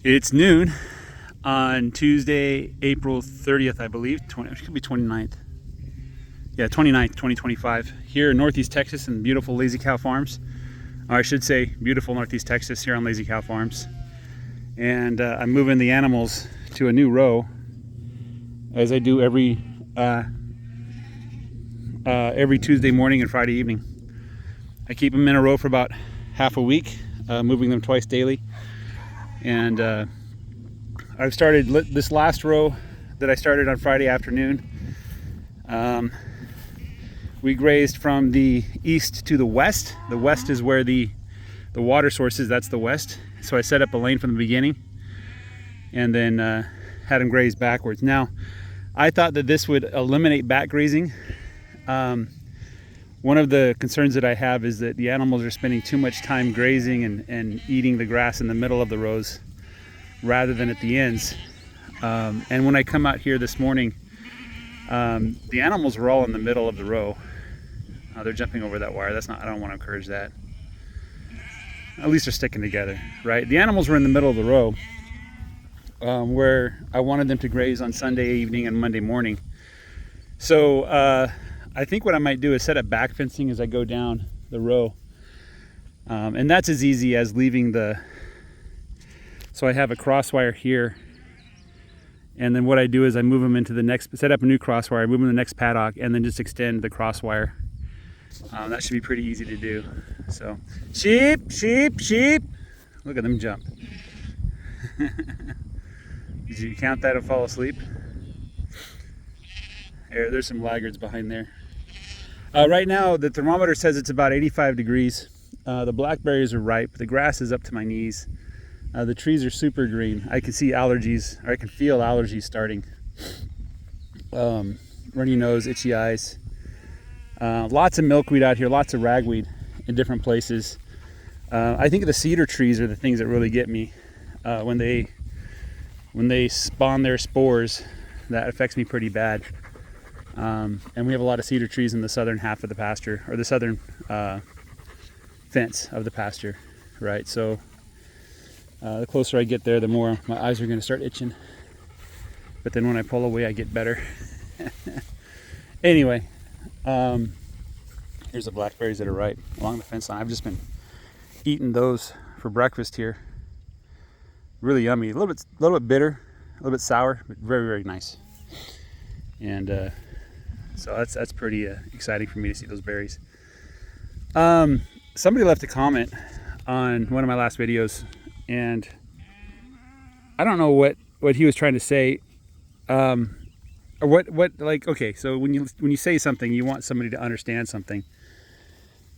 It's noon on Tuesday, April 30th, I believe. It could be 29th. Yeah, 29th, 2025. Here in Northeast Texas in beautiful Lazy Cow Farms. Or I should say beautiful Northeast Texas here on Lazy Cow Farms. And I'm moving the animals to a new row, as I do every Tuesday morning and Friday evening. I keep them in a row for about half a week, moving them twice daily. And I've started this last row that I started on Friday afternoon. We grazed from the east to the west. The west is where the water source is. That's the west. So I set up a lane from the beginning and then had them graze backwards. Now, I thought that this would eliminate backgrazing. One of the concerns that I have is that the animals are spending too much time grazing and eating the grass in the middle of the rows rather than at the ends. And when I come out here this morning, the animals were all in the middle of the row. They're jumping over that wire. I don't want to encourage that. At least they're sticking together, right? The animals were in the middle of the row where I wanted them to graze on Sunday evening and Monday morning. So I think what I might do is set up back fencing as I go down the row. And that's as easy as leaving so I have a crosswire here. And then what I do is I move them into the next, set up a new crosswire, move them to the next paddock, and then just extend the crosswire. That should be pretty easy to do. So, sheep, sheep, sheep. Look at them jump. Did you count that and fall asleep? There's some laggards behind there. Right now, the thermometer says it's about 85 degrees. The blackberries are ripe. The grass is up to my knees. The trees are super green. I can see allergies, or I can feel allergies starting. Runny nose, itchy eyes. Lots of milkweed out here, lots of ragweed in different places. I think the cedar trees are the things that really get me. When they spawn their spores, that affects me pretty bad. And we have a lot of cedar trees in the southern half of the pasture, or the southern fence of the pasture, right? So the closer I get there, the more my eyes are going to start itching. But then when I pull away, I get better. Anyway, here's the blackberries that are ripe along the fence line. I've just been eating those for breakfast here. Really yummy, a little bit bitter, a little bit sour, but very, very nice. And so that's pretty exciting for me to see those berries. Somebody left a comment on one of my last videos, and I don't know what he was trying to say, or what like, okay, so when you say something, you want somebody to understand something.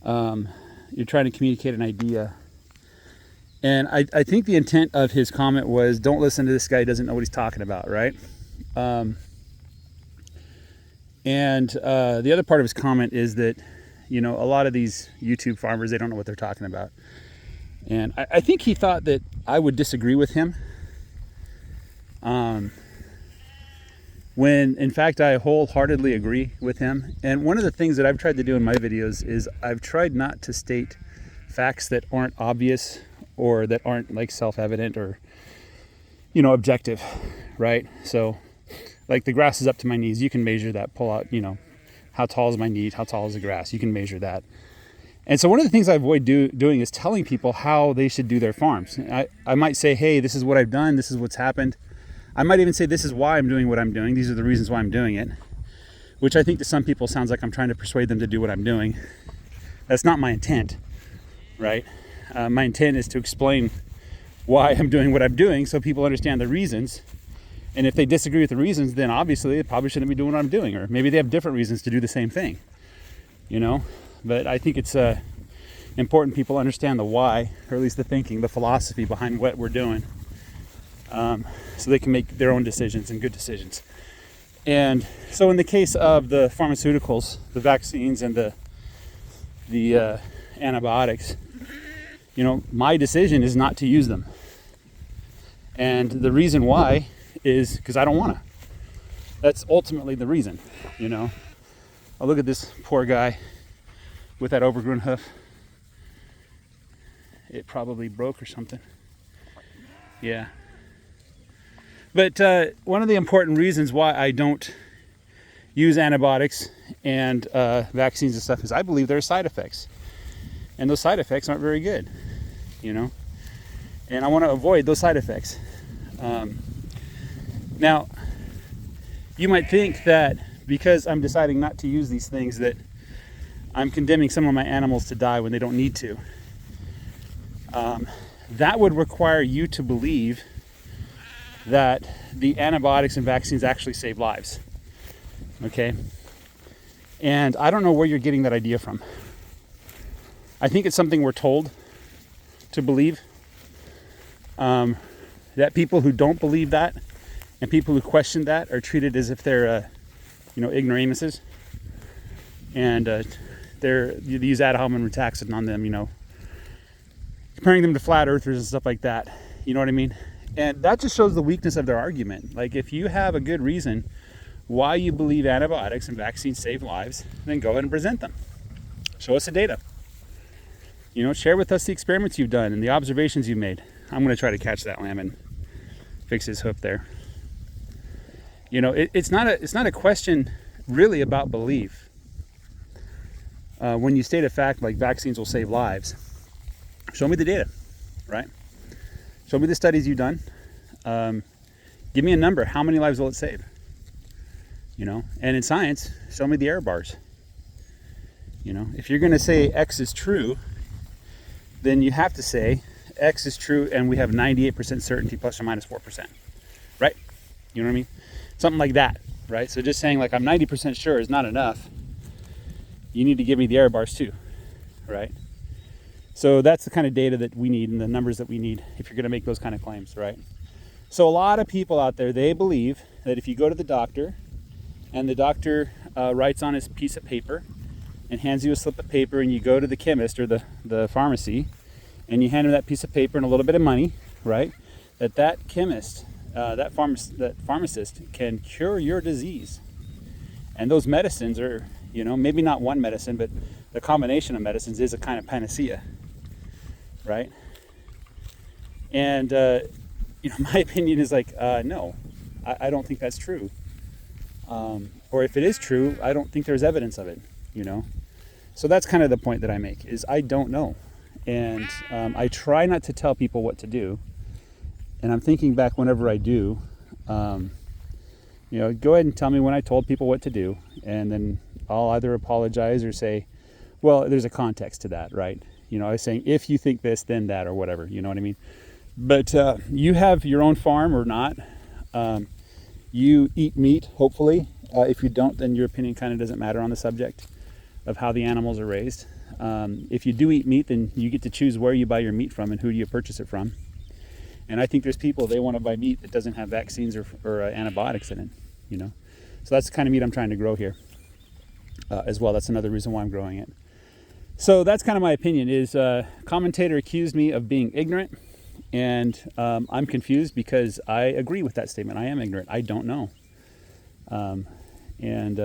You're trying to communicate an idea. And I think the intent of his comment was, don't listen to this guy, he doesn't know what he's talking about, right? And the other part of his comment is that, a lot of these YouTube farmers, they don't know what they're talking about. And I think he thought that I would disagree with him. When in fact I wholeheartedly agree with him. And one of the things that I've tried to do in my videos is I've tried not to state facts that aren't obvious or that aren't like self-evident or, objective, right? So like the grass is up to my knees. You can measure that, pull out, how tall is my knee, how tall is the grass? You can measure that. And so one of the things I avoid doing is telling people how they should do their farms. I might say, hey, this is what I've done. This is what's happened. I might even say, this is why I'm doing what I'm doing. These are the reasons why I'm doing it, which I think to some people sounds like I'm trying to persuade them to do what I'm doing. That's not my intent, right? My intent is to explain why I'm doing what I'm doing so people understand the reasons. And if they disagree with the reasons, then obviously they probably shouldn't be doing what I'm doing, or maybe they have different reasons to do the same thing, But I think it's important people understand the why, or at least the thinking, the philosophy behind what we're doing, so they can make their own decisions and good decisions. And so in the case of the pharmaceuticals, the vaccines and the antibiotics, my decision is not to use them. And the reason why is because I don't want to. That's ultimately the reason, Oh, look at this poor guy with that overgrown hoof. It probably broke or something. Yeah, But one of the important reasons why I don't use antibiotics and vaccines and stuff is I believe there are side effects. And those side effects aren't very good, you know? And I want to avoid those side effects. Now, you might think that because I'm deciding not to use these things that I'm condemning some of my animals to die when they don't need to. That would require you to believe that the antibiotics and vaccines actually save lives. Okay? And I don't know where you're getting that idea from. I think it's something we're told to believe. That people who don't believe that and people who question that are treated as if they're, ignoramuses. And you use ad hominem attacks on them, comparing them to flat earthers and stuff like that. You know what I mean? And that just shows the weakness of their argument. Like, if you have a good reason why you believe antibiotics and vaccines save lives, then go ahead and present them. Show us the data. Share with us the experiments you've done and the observations you've made. I'm going to try to catch that lamb and fix his hoof there. It's not a question really about belief. When you state a fact like vaccines will save lives, show me the data, right? Show me the studies you've done. Give me a number. How many lives will it save? And in science, show me the error bars. If you're going to say X is true, then you have to say X is true and we have 98% certainty plus or minus 4%, right? You know what I mean? Something like that, right? So just saying like I'm 90% sure is not enough. You need to give me the error bars too, right? So that's the kind of data that we need and the numbers that we need if you're going to make those kind of claims, right? So a lot of people out there, they believe that if you go to the doctor and the doctor writes on his piece of paper and hands you a slip of paper, and you go to the chemist or the pharmacy and you hand him that piece of paper and a little bit of money, right? That chemist, that pharmacist can cure your disease. And those medicines are, maybe not one medicine, but the combination of medicines is a kind of panacea, right? And, my opinion is like, no, I don't think that's true. Or if it is true, I don't think there's evidence of it, So that's kind of the point that I make, is I don't know. And I try not to tell people what to do. And I'm thinking back whenever I do, go ahead and tell me when I told people what to do. And then I'll either apologize or say, well, there's a context to that, right? I was saying, if you think this, then that, or whatever, you know what I mean? But you have your own farm or not. You eat meat, hopefully. If you don't, then your opinion kind of doesn't matter on the subject of how the animals are raised. If you do eat meat, then you get to choose where you buy your meat from and who do you purchase it from. And I think there's people, they want to buy meat that doesn't have vaccines or antibiotics in it, So that's the kind of meat I'm trying to grow here as well. That's another reason why I'm growing it. So that's kind of my opinion, is commentator accused me of being ignorant. And I'm confused because I agree with that statement. I am ignorant. I don't know. And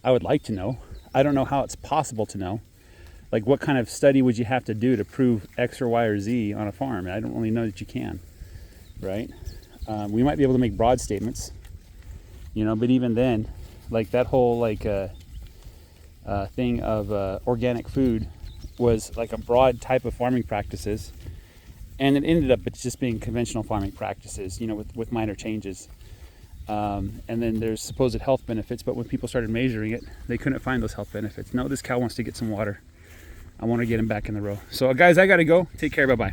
I would like to know. I don't know how it's possible to know. Like, what kind of study would you have to do to prove X or Y or Z on a farm? I don't really know that you can, right? We might be able to make broad statements, but even then, like that whole thing of organic food was like a broad type of farming practices. And it ended up just being conventional farming practices, with minor changes. And then there's supposed health benefits, but when people started measuring it, they couldn't find those health benefits. No, this cow wants to get some water. I want to get him back in the row. So guys, I got to go. Take care. Bye-bye.